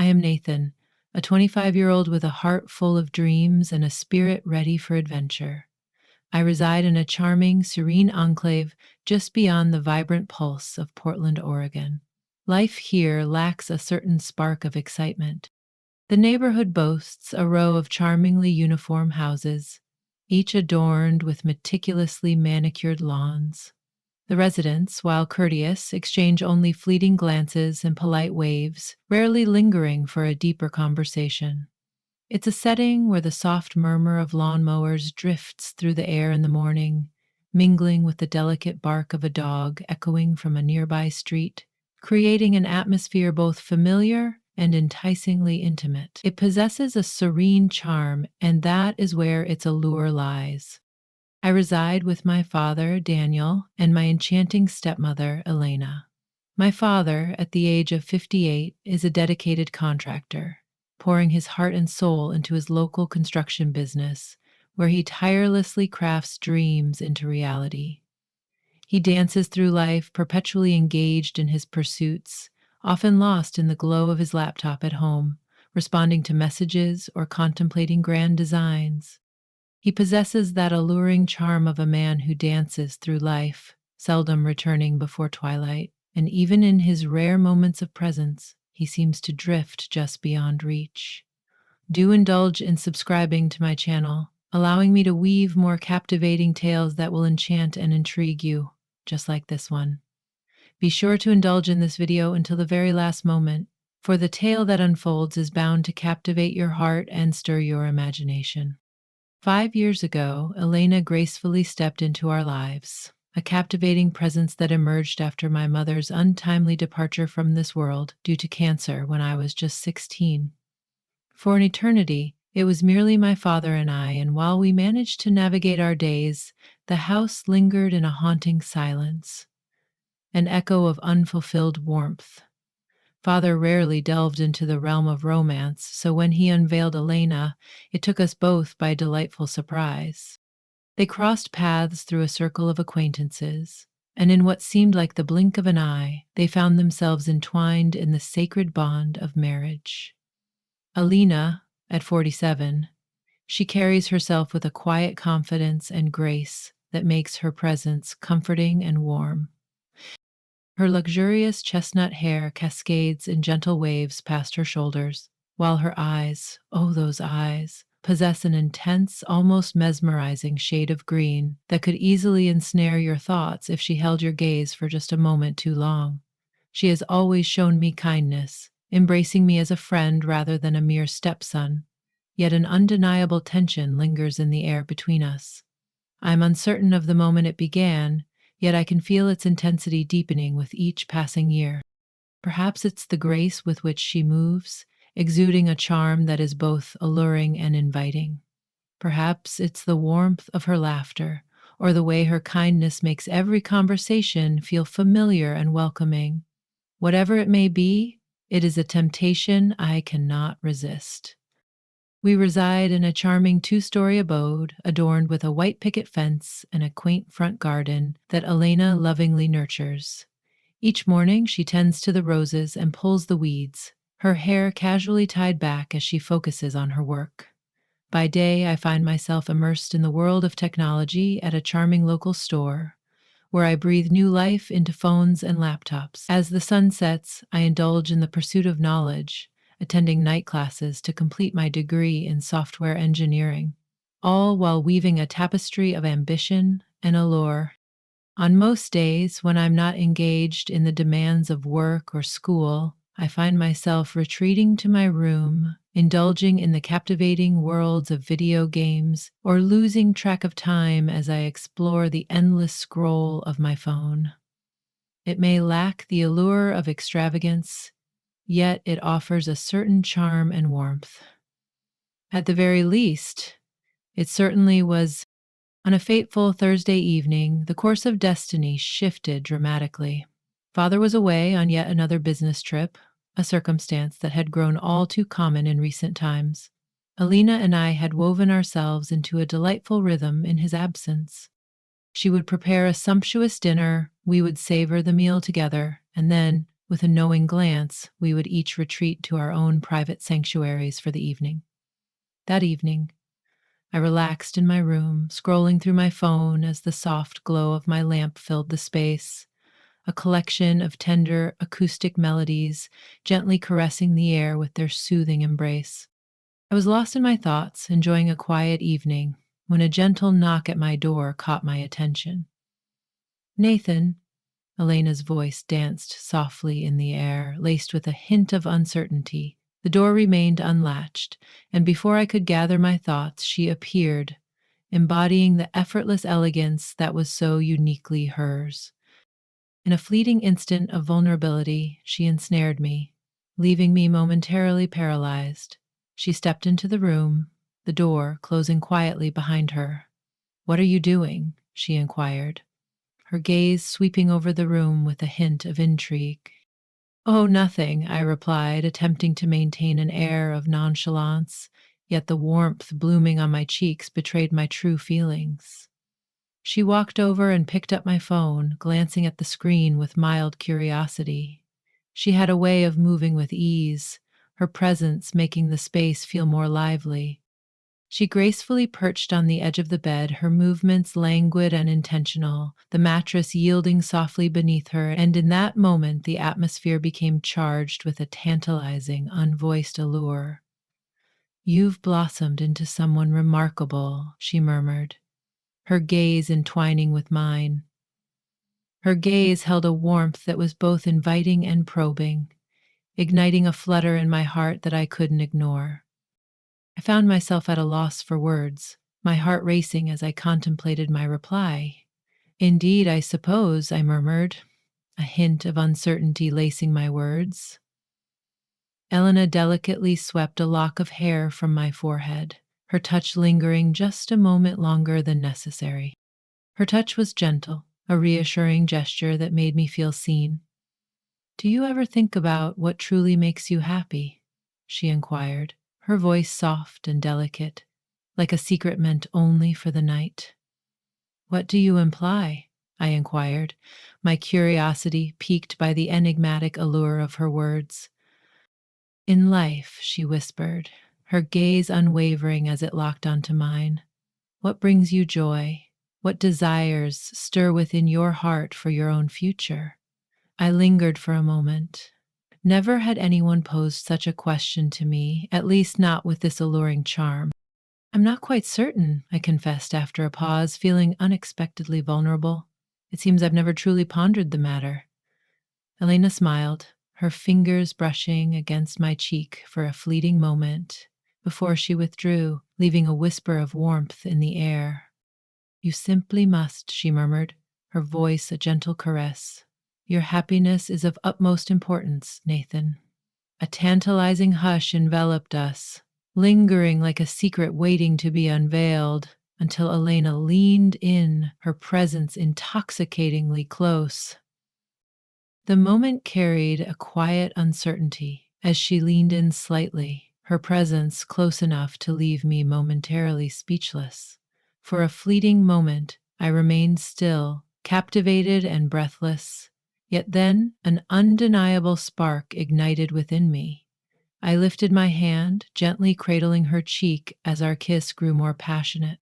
am Nathan, a 25-year-old with a heart full of dreams and a spirit ready for adventure. I reside in a charming, serene enclave just beyond the vibrant pulse of Portland, Oregon. Life here lacks a certain spark of excitement. The neighborhood boasts a row of charmingly uniform houses, each adorned with meticulously manicured lawns. The residents, while courteous, exchange only fleeting glances and polite waves, rarely lingering for a deeper conversation. It's a setting where the soft murmur of lawnmowers drifts through the air in the morning, mingling with the delicate bark of a dog echoing from a nearby street, creating an atmosphere both familiar and enticingly intimate. It possesses a serene charm, and that is where its allure lies. I reside with my father, Daniel, and my enchanting stepmother, Elena. My father, at the age of 58, is a dedicated contractor, pouring his heart and soul into his local construction business, where he tirelessly crafts dreams into reality. He dances through life, perpetually engaged in his pursuits, often lost in the glow of his laptop at home, responding to messages or contemplating grand designs. He possesses that alluring charm of a man who dances through life, seldom returning before twilight, and even in his rare moments of presence, he seems to drift just beyond reach. Do indulge in subscribing to my channel, allowing me to weave more captivating tales that will enchant and intrigue you, just like this one. Be sure to indulge in this video until the very last moment, for the tale that unfolds is bound to captivate your heart and stir your imagination. 5 years ago, Elena gracefully stepped into our lives, a captivating presence that emerged after my mother's untimely departure from this world due to cancer when I was just 16. For an eternity, it was merely my father and I, and while we managed to navigate our days, the house lingered in a haunting silence, an echo of unfulfilled warmth. Father rarely delved into the realm of romance, so when he unveiled Elena, it took us both by delightful surprise. They crossed paths through a circle of acquaintances, and in what seemed like the blink of an eye, they found themselves entwined in the sacred bond of marriage. Elena, at 47, she carries herself with a quiet confidence and grace that makes her presence comforting and warm. Her luxurious chestnut hair cascades in gentle waves past her shoulders, while her eyes, oh those eyes, possess an intense, almost mesmerizing shade of green that could easily ensnare your thoughts if she held your gaze for just a moment too long. She has always shown me kindness, embracing me as a friend rather than a mere stepson, yet an undeniable tension lingers in the air between us. I'm uncertain of the moment it began, yet I can feel its intensity deepening with each passing year. Perhaps it's the grace with which she moves, exuding a charm that is both alluring and inviting. Perhaps it's the warmth of her laughter, or the way her kindness makes every conversation feel familiar and welcoming. Whatever it may be, it is a temptation I cannot resist. We reside in a charming two-story abode adorned with a white picket fence and a quaint front garden that Elena lovingly nurtures. Each morning she tends to the roses and pulls the weeds, her hair casually tied back as she focuses on her work. By day, I find myself immersed in the world of technology at a charming local store, where I breathe new life into phones and laptops. As the sun sets, I indulge in the pursuit of knowledge, attending night classes to complete my degree in software engineering, all while weaving a tapestry of ambition and allure. On most days, when I'm not engaged in the demands of work or school, I find myself retreating to my room, indulging in the captivating worlds of video games, or losing track of time as I explore the endless scroll of my phone. It may lack the allure of extravagance, yet it offers a certain charm and warmth. At the very least, it certainly was. On a fateful Thursday evening, the course of destiny shifted dramatically. Father was away on yet another business trip, a circumstance that had grown all too common in recent times. Elena and I had woven ourselves into a delightful rhythm in his absence. She would prepare a sumptuous dinner, we would savor the meal together, and then, With a knowing glance, we would each retreat to our own private sanctuaries for the evening. That evening, I relaxed in my room, scrolling through my phone as the soft glow of my lamp filled the space, a collection of tender acoustic melodies gently caressing the air with their soothing embrace. I was lost in my thoughts, enjoying a quiet evening, when a gentle knock at my door caught my attention. Nathan, Elena's voice danced softly in the air, laced with a hint of uncertainty. The door remained unlatched, and before I could gather my thoughts, she appeared, embodying the effortless elegance that was so uniquely hers. In a fleeting instant of vulnerability, she ensnared me, leaving me momentarily paralyzed. She stepped into the room, the door closing quietly behind her. "What are you doing?" she inquired, her gaze sweeping over the room with a hint of intrigue. "Oh, nothing," I replied, attempting to maintain an air of nonchalance, yet the warmth blooming on my cheeks betrayed my true feelings. She walked over and picked up my phone, glancing at the screen with mild curiosity. She had a way of moving with ease, her presence making the space feel more lively. She gracefully perched on the edge of the bed, her movements languid and intentional, the mattress yielding softly beneath her, and in that moment the atmosphere became charged with a tantalizing, unvoiced allure. "You've blossomed into someone remarkable," she murmured, her gaze entwining with mine. Her gaze held a warmth that was both inviting and probing, igniting a flutter in my heart that I couldn't ignore. I found myself at a loss for words, my heart racing as I contemplated my reply. "Indeed, I suppose," I murmured, a hint of uncertainty lacing my words. Elena delicately swept a lock of hair from my forehead, her touch lingering just a moment longer than necessary. Her touch was gentle, a reassuring gesture that made me feel seen. "Do you ever think about what truly makes you happy?" she inquired, her voice soft and delicate, like a secret meant only for the night. "What do you imply?" I inquired, my curiosity piqued by the enigmatic allure of her words. "In life," she whispered, her gaze unwavering as it locked onto mine. "What brings you joy? What desires stir within your heart for your own future?" I lingered for a moment. Never had anyone posed such a question to me, at least not with this alluring charm. "I'm not quite certain," I confessed after a pause, feeling unexpectedly vulnerable. "It seems I've never truly pondered the matter." Elena smiled, her fingers brushing against my cheek for a fleeting moment before she withdrew, leaving a whisper of warmth in the air. "You simply must," she murmured, her voice a gentle caress. "Your happiness is of utmost importance, Nathan." A tantalizing hush enveloped us, lingering like a secret waiting to be unveiled, until Elena leaned in, her presence intoxicatingly close. The moment carried a quiet uncertainty as she leaned in slightly, her presence close enough to leave me momentarily speechless. For a fleeting moment, I remained still, captivated and breathless. Yet then an undeniable spark ignited within me. I lifted my hand, gently cradling her cheek as our kiss grew more passionate.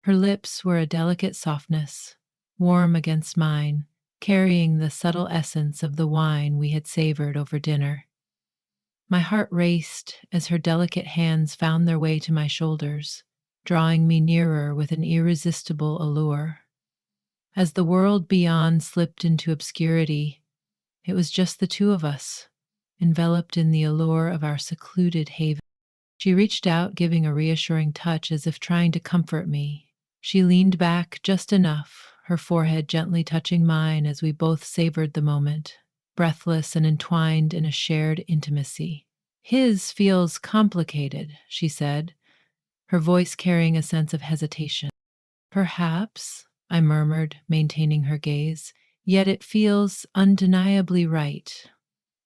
Her lips were a delicate softness, warm against mine, carrying the subtle essence of the wine we had savored over dinner. My heart raced as her delicate hands found their way to my shoulders, drawing me nearer with an irresistible allure. As the world beyond slipped into obscurity, it was just the two of us, enveloped in the allure of our secluded haven. She reached out, giving a reassuring touch as if trying to comfort me. She leaned back just enough, her forehead gently touching mine as we both savored the moment, breathless and entwined in a shared intimacy. "His feels complicated," she said, her voice carrying a sense of hesitation. "Perhaps," I murmured, maintaining her gaze, "yet it feels undeniably right."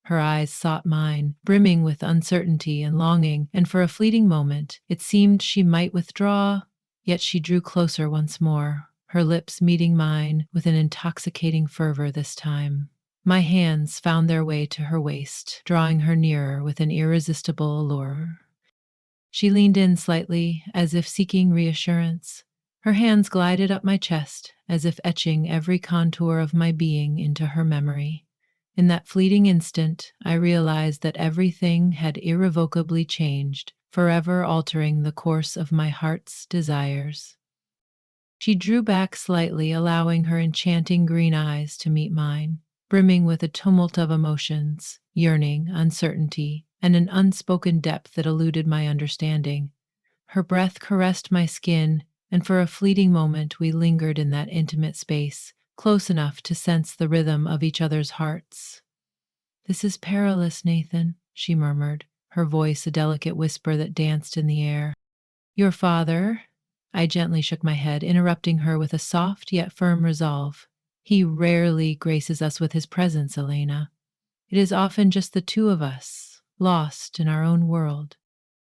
Her eyes sought mine, brimming with uncertainty and longing, and for a fleeting moment it seemed she might withdraw, yet she drew closer once more, her lips meeting mine with an intoxicating fervor this time. My hands found their way to her waist, drawing her nearer with an irresistible allure. She leaned in slightly, as if seeking reassurance. Her hands glided up my chest, as if etching every contour of my being into her memory. In that fleeting instant, I realized that everything had irrevocably changed, forever altering the course of my heart's desires. She drew back slightly, allowing her enchanting green eyes to meet mine, brimming with a tumult of emotions, yearning, uncertainty, and an unspoken depth that eluded my understanding. Her breath caressed my skin, and for a fleeting moment we lingered in that intimate space, close enough to sense the rhythm of each other's hearts. "This is perilous, Nathan," she murmured, her voice a delicate whisper that danced in the air. "Your father?" I gently shook my head, interrupting her with a soft yet firm resolve. "He rarely graces us with his presence, Elena. It is often just the two of us, lost in our own world."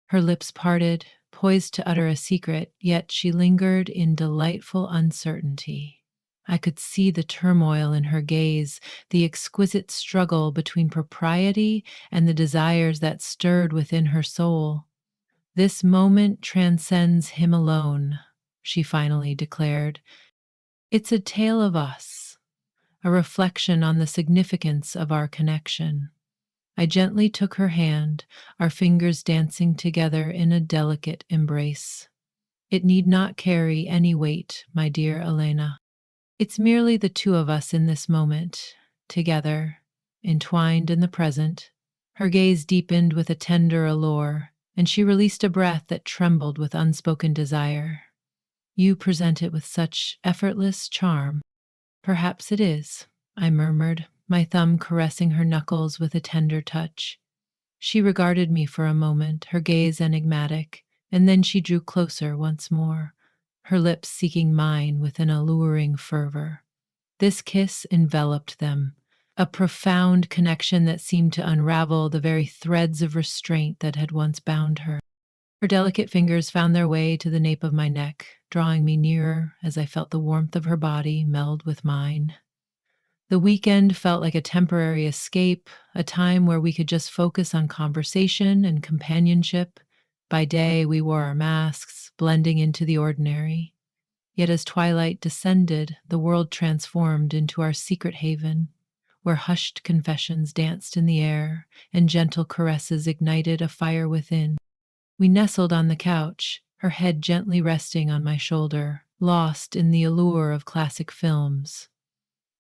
Her lips parted, poised to utter a secret, yet she lingered in delightful uncertainty. I could see the turmoil in her gaze, the exquisite struggle between propriety and the desires that stirred within her soul. "This moment transcends him alone," she finally declared. "It's a tale of us, a reflection on the significance of our connection." I gently took her hand, our fingers dancing together in a delicate embrace. "It need not carry any weight, my dear Elena. It's merely the two of us in this moment, together, entwined in the present." Her gaze deepened with a tender allure, and she released a breath that trembled with unspoken desire. "You present it with such effortless charm." "Perhaps it is," I murmured, my thumb caressing her knuckles with a tender touch. She regarded me for a moment, her gaze enigmatic, and then she drew closer once more, her lips seeking mine with an alluring fervor. This kiss enveloped them, a profound connection that seemed to unravel the very threads of restraint that had once bound her. Her delicate fingers found their way to the nape of my neck, drawing me nearer as I felt the warmth of her body meld with mine. The weekend felt like a temporary escape, a time where we could just focus on conversation and companionship. By day, we wore our masks, blending into the ordinary. Yet as twilight descended, the world transformed into our secret haven, where hushed confessions danced in the air and gentle caresses ignited a fire within. We nestled on the couch, her head gently resting on my shoulder, lost in the allure of classic films.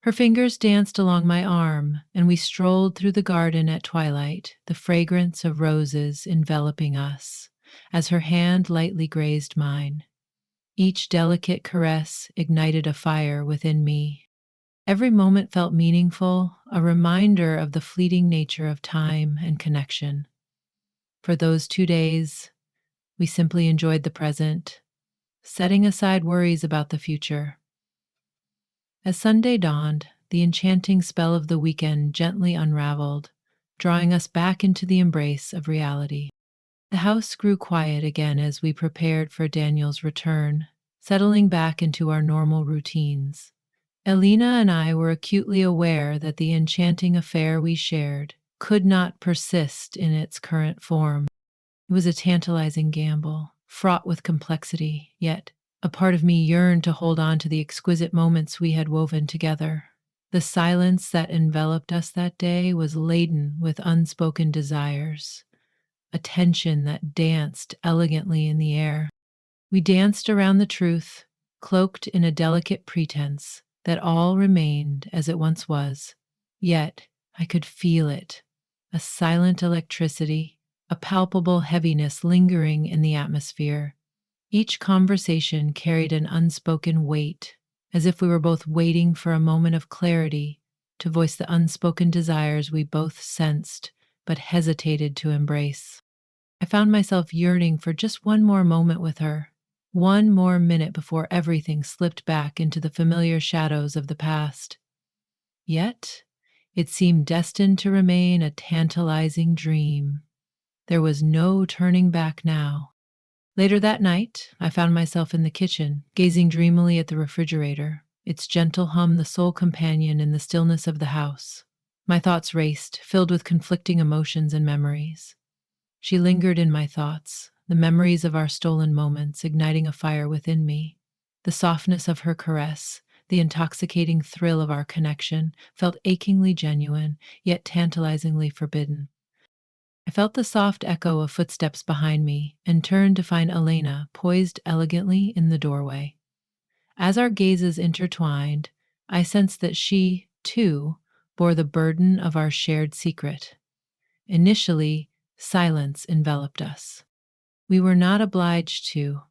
Her fingers danced along my arm, and we strolled through the garden at twilight, the fragrance of roses enveloping us, as her hand lightly grazed mine. Each delicate caress ignited a fire within me. Every moment felt meaningful, a reminder of the fleeting nature of time and connection. For those 2 days, we simply enjoyed the present, setting aside worries about the future. As Sunday dawned, the enchanting spell of the weekend gently unraveled, drawing us back into the embrace of reality. The house grew quiet again as we prepared for Daniel's return, settling back into our normal routines. Elena and I were acutely aware that the enchanting affair we shared could not persist in its current form. It was a tantalizing gamble, fraught with complexity, yet a part of me yearned to hold on to the exquisite moments we had woven together. The silence that enveloped us that day was laden with unspoken desires, a tension that danced elegantly in the air. We danced around the truth, cloaked in a delicate pretense that all remained as it once was. Yet I could feel it, a silent electricity, a palpable heaviness lingering in the atmosphere. Each conversation carried an unspoken weight, as if we were both waiting for a moment of clarity to voice the unspoken desires we both sensed but hesitated to embrace. I found myself yearning for just one more moment with her, one more minute before everything slipped back into the familiar shadows of the past. Yet, it seemed destined to remain a tantalizing dream. There was no turning back now. Later that night, I found myself in the kitchen, gazing dreamily at the refrigerator, its gentle hum the sole companion in the stillness of the house. My thoughts raced, filled with conflicting emotions and memories. She lingered in my thoughts, the memories of our stolen moments igniting a fire within me. The softness of her caress, the intoxicating thrill of our connection, felt achingly genuine, yet tantalizingly forbidden. I felt the soft echo of footsteps behind me and turned to find Elena poised elegantly in the doorway. As our gazes intertwined, I sensed that she, too, bore the burden of our shared secret. Initially, silence enveloped us. We were not obliged to.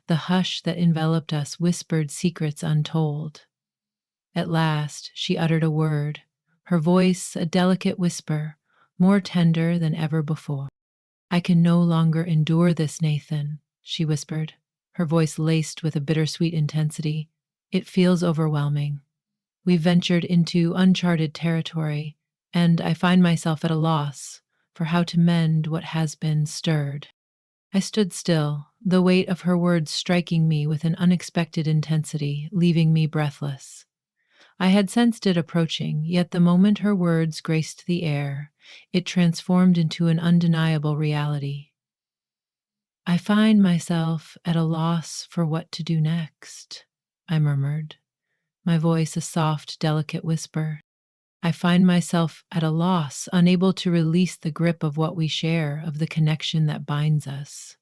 The hush that enveloped us whispered secrets untold. At last, she uttered a word, her voice a delicate whisper, more tender than ever before. "I can no longer endure this, Nathan," she whispered, her voice laced with a bittersweet intensity. "It feels overwhelming. We've ventured into uncharted territory, and I find myself at a loss for how to mend what has been stirred." I stood still, the weight of her words striking me with an unexpected intensity, leaving me breathless. I had sensed it approaching, yet the moment her words graced the air, it transformed into an undeniable reality. "I find myself at a loss for what to do next," I murmured, my voice a soft, delicate whisper. "I find myself at a loss, unable to release the grip of what we share, of the connection that binds us."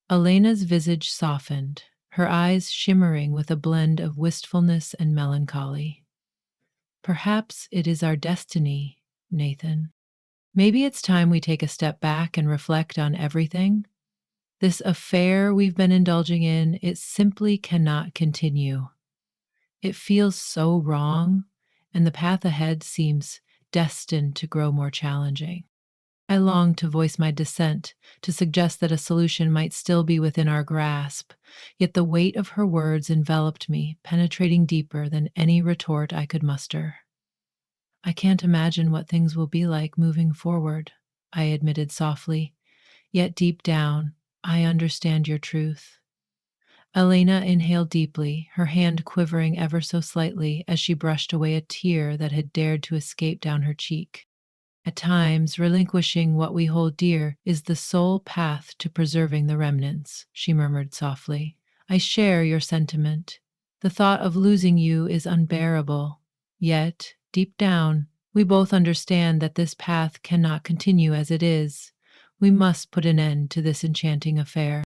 Elena's visage softened, her eyes shimmering with a blend of wistfulness and melancholy. "Perhaps it is our destiny, Nathan. Maybe it's time we take a step back and reflect on everything. This affair we've been indulging in, it simply cannot continue. It feels so wrong, and the path ahead seems destined to grow more challenging." I longed to voice my dissent, to suggest that a solution might still be within our grasp, yet the weight of her words enveloped me, penetrating deeper than any retort I could muster. "I can't imagine what things will be like moving forward," I admitted softly, "yet deep down, I understand your truth." Elena inhaled deeply, her hand quivering ever so slightly as she brushed away a tear that had dared to escape down her cheek. "At times, relinquishing what we hold dear is the sole path to preserving the remnants," she murmured softly. "I share your sentiment. The thought of losing you is unbearable. Yet, deep down, we both understand that this path cannot continue as it is. We must put an end to this enchanting affair."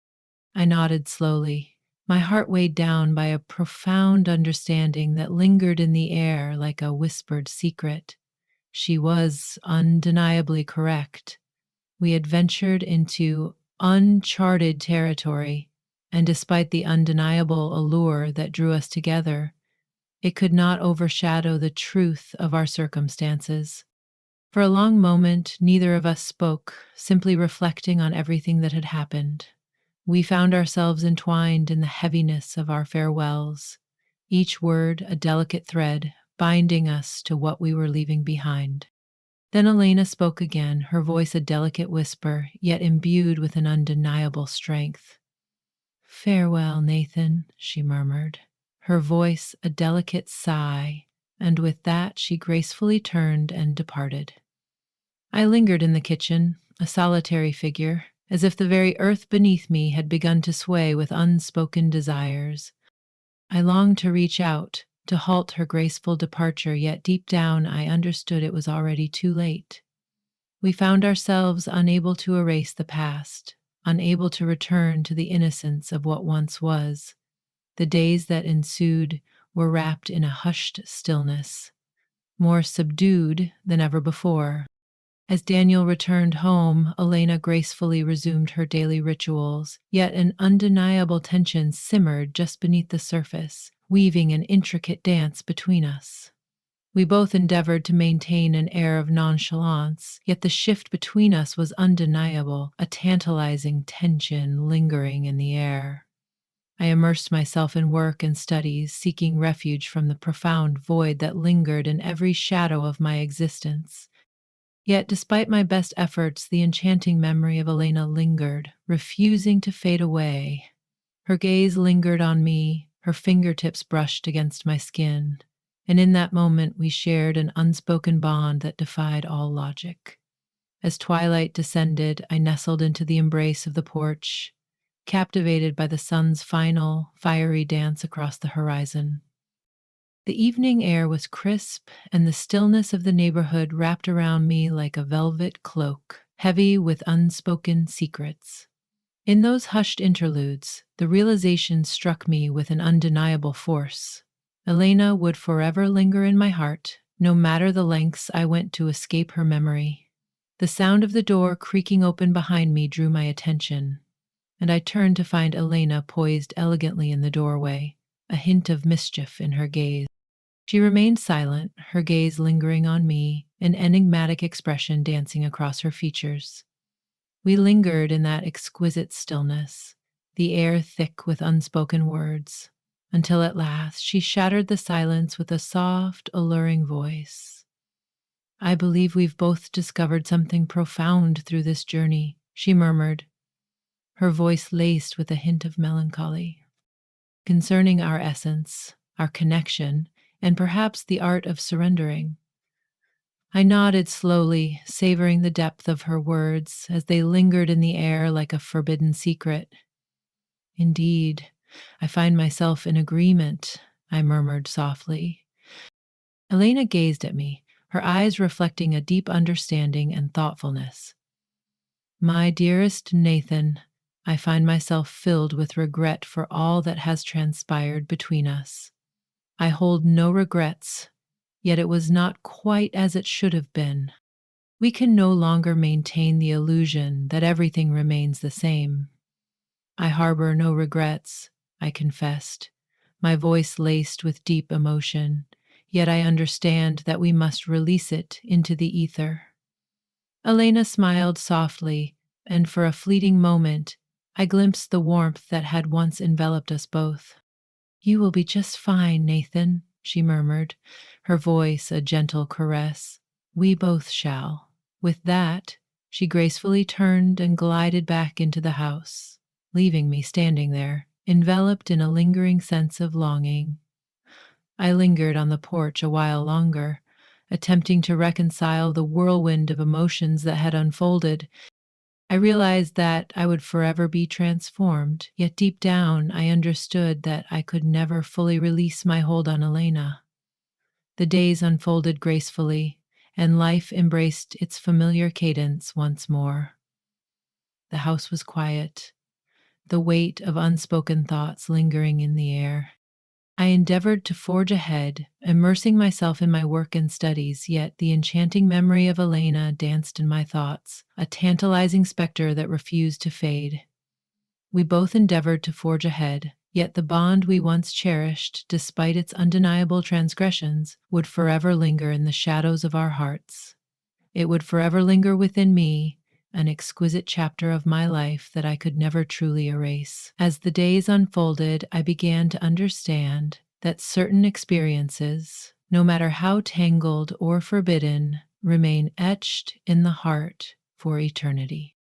I nodded slowly, my heart weighed down by a profound understanding that lingered in the air like a whispered secret. She was undeniably correct. We had ventured into uncharted territory, and despite the undeniable allure that drew us together, it could not overshadow the truth of our circumstances. For a long moment, neither of us spoke, simply reflecting on everything that had happened. We found ourselves entwined in the heaviness of our farewells, each word a delicate thread binding us to what we were leaving behind. Then Elena spoke again, her voice a delicate whisper, yet imbued with an undeniable strength. "Farewell, Nathan," she murmured, her voice a delicate sigh, and with that she gracefully turned and departed. I lingered in the kitchen, a solitary figure, as if the very earth beneath me had begun to sway with unspoken desires. I longed to reach out, to halt her graceful departure, yet deep down I understood it was already too late. We found ourselves unable to erase the past, unable to return to the innocence of what once was. The days that ensued were wrapped in a hushed stillness, more subdued than ever before. As Daniel returned home, Elena gracefully resumed her daily rituals, yet an undeniable tension simmered just beneath the surface, weaving an intricate dance between us. We both endeavored to maintain an air of nonchalance, yet the shift between us was undeniable, a tantalizing tension lingering in the air. I immersed myself in work and studies, seeking refuge from the profound void that lingered in every shadow of my existence. Yet, despite my best efforts, the enchanting memory of Elena lingered, refusing to fade away. Her gaze lingered on me, her fingertips brushed against my skin, and in that moment we shared an unspoken bond that defied all logic. As twilight descended, I nestled into the embrace of the porch, captivated by the sun's final, fiery dance across the horizon. The evening air was crisp, and the stillness of the neighborhood wrapped around me like a velvet cloak, heavy with unspoken secrets. In those hushed interludes, the realization struck me with an undeniable force. Elena would forever linger in my heart, no matter the lengths I went to escape her memory. The sound of the door creaking open behind me drew my attention, and I turned to find Elena poised elegantly in the doorway, a hint of mischief in her gaze. She remained silent, her gaze lingering on me, an enigmatic expression dancing across her features. We lingered in that exquisite stillness, the air thick with unspoken words, until at last she shattered the silence with a soft, alluring voice. "I believe we've both discovered something profound through this journey," she murmured, her voice laced with a hint of melancholy. "Concerning our essence, our connection, and perhaps the art of surrendering." I nodded slowly, savoring the depth of her words as they lingered in the air like a forbidden secret. "Indeed, I find myself in agreement," I murmured softly. Elena gazed at me, her eyes reflecting a deep understanding and thoughtfulness. "My dearest Nathan, I find myself filled with regret for all that has transpired between us. I hold no regrets, yet it was not quite as it should have been. We can no longer maintain the illusion that everything remains the same." "I harbor no regrets," I confessed, my voice laced with deep emotion, "yet I understand that we must release it into the ether." Elena smiled softly, and for a fleeting moment, I glimpsed the warmth that had once enveloped us both. "You will be just fine, Nathan," she murmured, her voice a gentle caress. "We both shall." With that, she gracefully turned and glided back into the house, leaving me standing there, enveloped in a lingering sense of longing. I lingered on the porch a while longer, attempting to reconcile the whirlwind of emotions that had unfolded. I realized that I would forever be transformed, yet deep down I understood that I could never fully release my hold on Elena. The days unfolded gracefully, and life embraced its familiar cadence once more. The house was quiet, the weight of unspoken thoughts lingering in the air. I endeavored to forge ahead, immersing myself in my work and studies, yet the enchanting memory of Elena danced in my thoughts, a tantalizing specter that refused to fade. We both endeavored to forge ahead, yet the bond we once cherished, despite its undeniable transgressions, would forever linger in the shadows of our hearts. It would forever linger within me, an exquisite chapter of my life that I could never truly erase. As the days unfolded, I began to understand that certain experiences, no matter how tangled or forbidden, remain etched in the heart for eternity.